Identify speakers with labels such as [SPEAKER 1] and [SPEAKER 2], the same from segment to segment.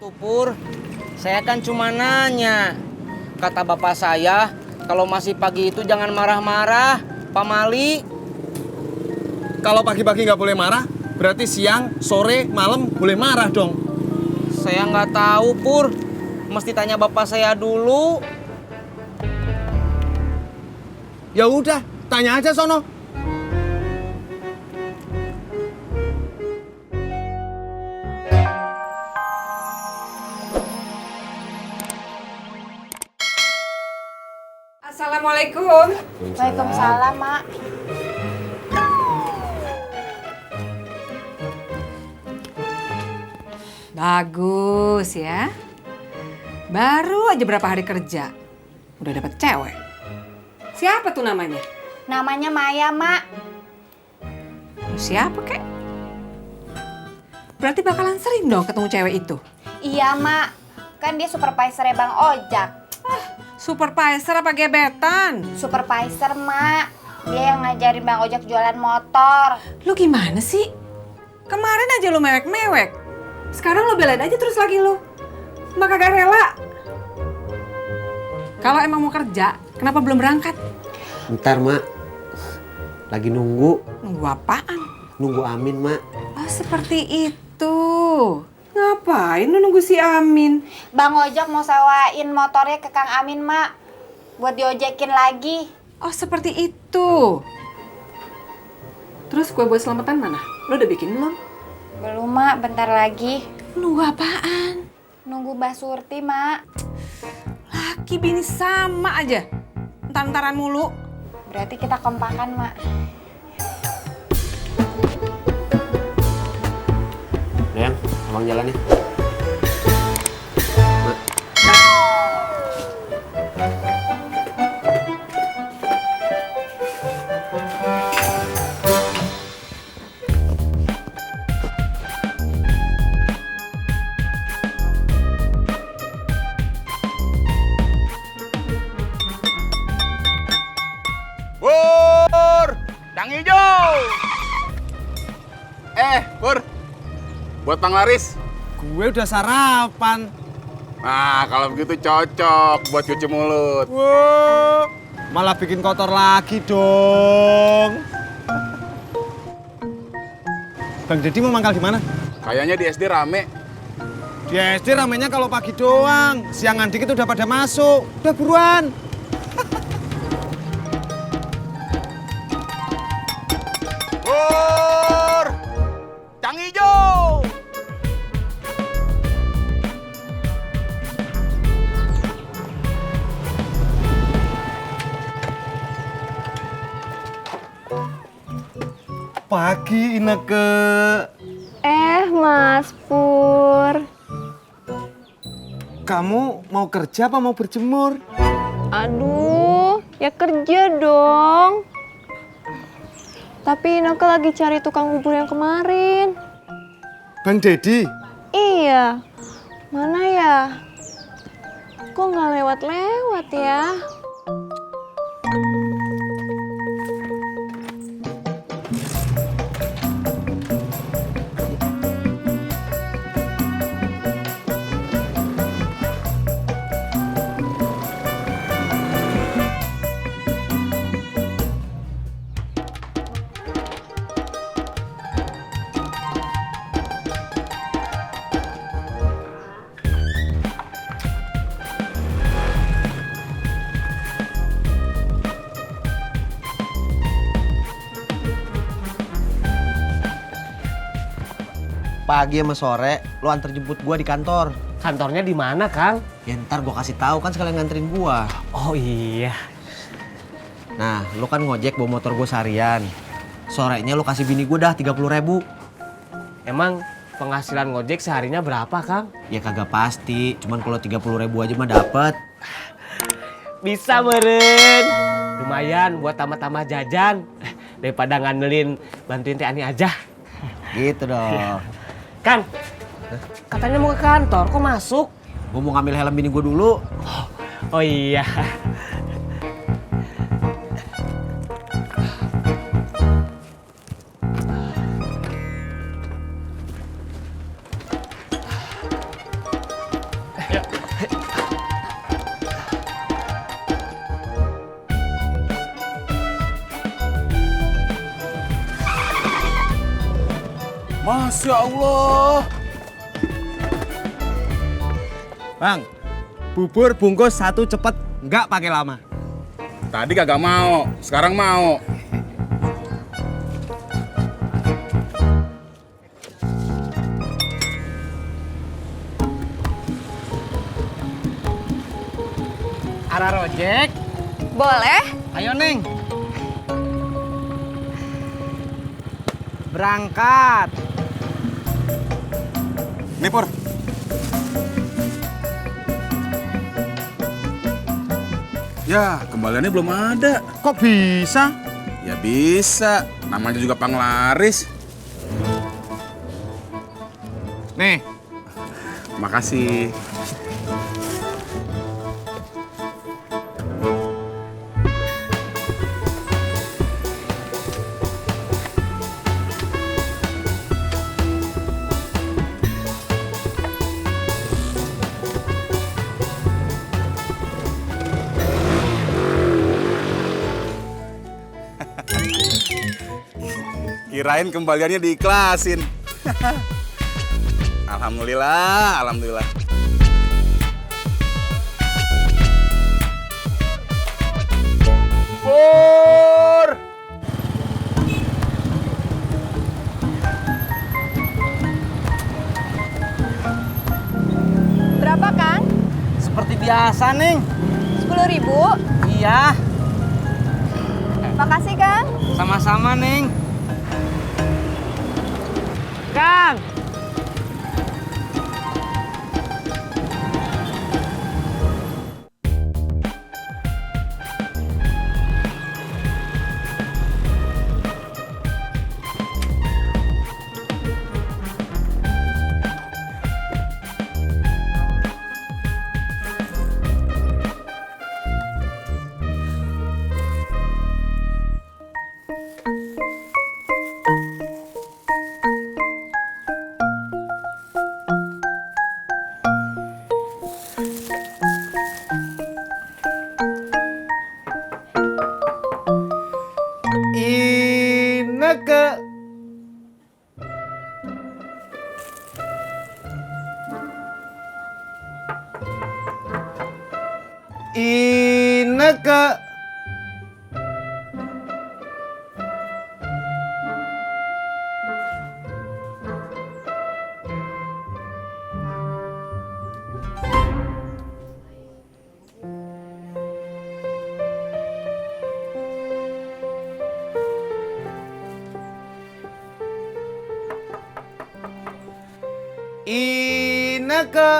[SPEAKER 1] Tuh Pur, saya kan cuma nanya. Kata bapak saya, kalau masih pagi itu jangan marah-marah, Pak Mali.
[SPEAKER 2] Kalau pagi-pagi nggak boleh marah, berarti siang, sore, malam boleh marah dong.
[SPEAKER 1] Saya nggak tahu Pur, mesti tanya bapak saya dulu.
[SPEAKER 2] Ya udah, tanya aja sono.
[SPEAKER 3] Assalamualaikum.
[SPEAKER 4] Waalaikumsalam, Mak.
[SPEAKER 3] Bagus ya. Baru aja berapa hari kerja, udah dapet cewek. Siapa tuh namanya?
[SPEAKER 4] Namanya Maya, Mak.
[SPEAKER 3] Siapa kek? Berarti bakalan sering dong ketemu cewek itu.
[SPEAKER 4] Iya, Mak. Kan dia supervisornya Bang Ojak.
[SPEAKER 3] Supervisor apa gebetan?
[SPEAKER 4] Supervisor, Mak. Dia yang ngajarin Bang Ojak jualan motor.
[SPEAKER 3] Lu gimana sih? Kemarin aja lu mewek-mewek. Sekarang lu belain aja terus lagi lu. Mak kagak rela. Kalau emang mau kerja, kenapa belum berangkat?
[SPEAKER 5] Bentar, Mak. Lagi nunggu.
[SPEAKER 3] Nunggu apaan?
[SPEAKER 5] Nunggu Amin, Mak.
[SPEAKER 3] Oh, seperti itu. Ngapain lu nunggu si Amin?
[SPEAKER 4] Bang Ojak mau sewain motornya ke Kang Amin, Mak. Buat diojekin lagi.
[SPEAKER 3] Oh, seperti itu. Terus kue buat selamatan mana? Lu udah bikin belum?
[SPEAKER 4] Belum, Mak. Bentar lagi.
[SPEAKER 3] Nunggu apaan?
[SPEAKER 4] Nunggu Mbak Surti, Mak.
[SPEAKER 3] Laki bini sama aja. Entar-entaran mulu.
[SPEAKER 4] Berarti kita kompakan, Mak.
[SPEAKER 5] Udah, Yang, abang jalan ya. Mak.
[SPEAKER 6] Pur, yang hijau. Pur, buat Bang Laris.
[SPEAKER 2] Gue udah sarapan.
[SPEAKER 6] Nah, kalau begitu cocok buat cuci mulut.
[SPEAKER 2] Wow, malah bikin kotor lagi dong. Bang Deddy mau mangkal di mana?
[SPEAKER 6] Kayaknya di SD rame.
[SPEAKER 2] Di SD ramenya kalau pagi doang. Siangan dikit udah pada masuk. Udah buruan.
[SPEAKER 6] Pur, yang hijau.
[SPEAKER 2] Pagi Ineke.
[SPEAKER 4] Mas Pur.
[SPEAKER 2] Kamu mau kerja apa mau berjemur?
[SPEAKER 7] Aduh, ya kerja dong. Tapi Ineke lagi cari tukang bubur yang kemarin.
[SPEAKER 2] Bang Deddy.
[SPEAKER 7] Iya, mana ya? Kok nggak lewat-lewat ya?
[SPEAKER 5] Pagi sama sore, lu antar jemput gua di kantor.
[SPEAKER 8] Kantornya di mana, Kang?
[SPEAKER 5] Ya ntar gua kasih tahu kan sekalian nganterin gua.
[SPEAKER 8] Oh iya.
[SPEAKER 5] Nah, lu kan ngojek bawa motor gua seharian. Sorenya lu kasih bini gua dah 30.000.
[SPEAKER 8] Emang penghasilan ngojek seharinya berapa, Kang?
[SPEAKER 5] Ya kagak pasti, cuman kalau 30.000 aja mah dapet.
[SPEAKER 8] Bisa meren. Lumayan buat tambah-tambah jajan. Daripada ngandelin bantuin Teh Ani aja.
[SPEAKER 5] Gitu dong.
[SPEAKER 8] Kang, katanya mau ke kantor, kok masuk?
[SPEAKER 5] Gua mau ngambil helm bini gua dulu.
[SPEAKER 8] Oh iya.
[SPEAKER 6] Masya Allah.
[SPEAKER 2] Bang, bubur bungkus 1 cepet, nggak pakai lama.
[SPEAKER 6] Tadi kagak mau, sekarang mau.
[SPEAKER 1] Ada rojek?
[SPEAKER 7] Boleh?
[SPEAKER 1] Ayo Neng. Berangkat.
[SPEAKER 6] Nih Pur. Ya, kembaliannya belum ada.
[SPEAKER 2] Kok bisa?
[SPEAKER 6] Ya bisa, namanya juga panglaris.
[SPEAKER 2] Nih,
[SPEAKER 6] Makasih. Kirain kembaliannya diikhlasin. Alhamdulillah, alhamdulillah. Pur!
[SPEAKER 7] Berapa, Kang?
[SPEAKER 1] Seperti biasa Neng.
[SPEAKER 7] 10.000.
[SPEAKER 1] Iya,
[SPEAKER 7] Makasih, Kang.
[SPEAKER 1] sama-sama Neng.
[SPEAKER 8] Kang.
[SPEAKER 1] Ineke. Ineke. Ineke.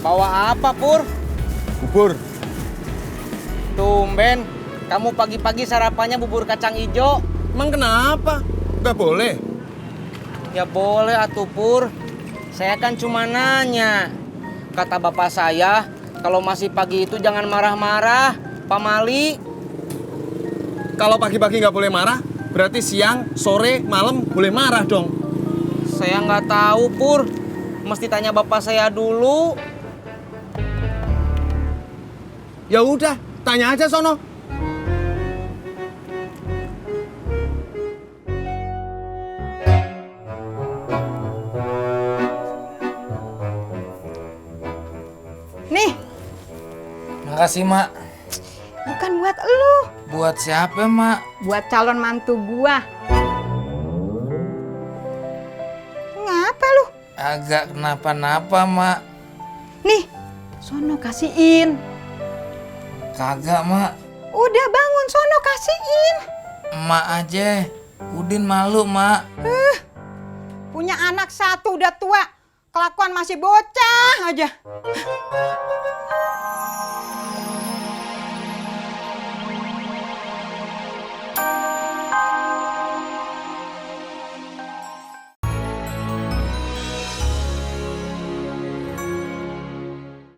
[SPEAKER 1] Bawa apa, Pur?
[SPEAKER 2] bubur.
[SPEAKER 1] Tumben, kamu pagi-pagi sarapannya bubur kacang ijo.
[SPEAKER 2] Emang kenapa? Nggak boleh.
[SPEAKER 1] Ya boleh atuh Pur. Saya kan cuma nanya. Kata bapak saya, kalau masih pagi itu jangan marah-marah, Pak Mali.
[SPEAKER 2] Kalau pagi-pagi nggak boleh marah, berarti siang, sore, malam boleh marah dong.
[SPEAKER 1] Saya nggak tahu Pur. Mesti tanya bapak saya dulu.
[SPEAKER 2] Ya udah, tanya aja sono.
[SPEAKER 9] Nih.
[SPEAKER 10] Makasih, Mak.
[SPEAKER 3] Bukan buat elu.
[SPEAKER 9] Buat siapa, Mak?
[SPEAKER 3] Buat calon mantu gua. Ngapa lu?
[SPEAKER 9] Agak kenapa-napa, Mak.
[SPEAKER 3] Nih, sono kasihin.
[SPEAKER 9] Kagak, Mak.
[SPEAKER 3] Udah bangun, sono kasihin.
[SPEAKER 9] Emak aja. Udin malu, Mak.
[SPEAKER 3] Punya anak satu udah tua, kelakuan masih bocah aja.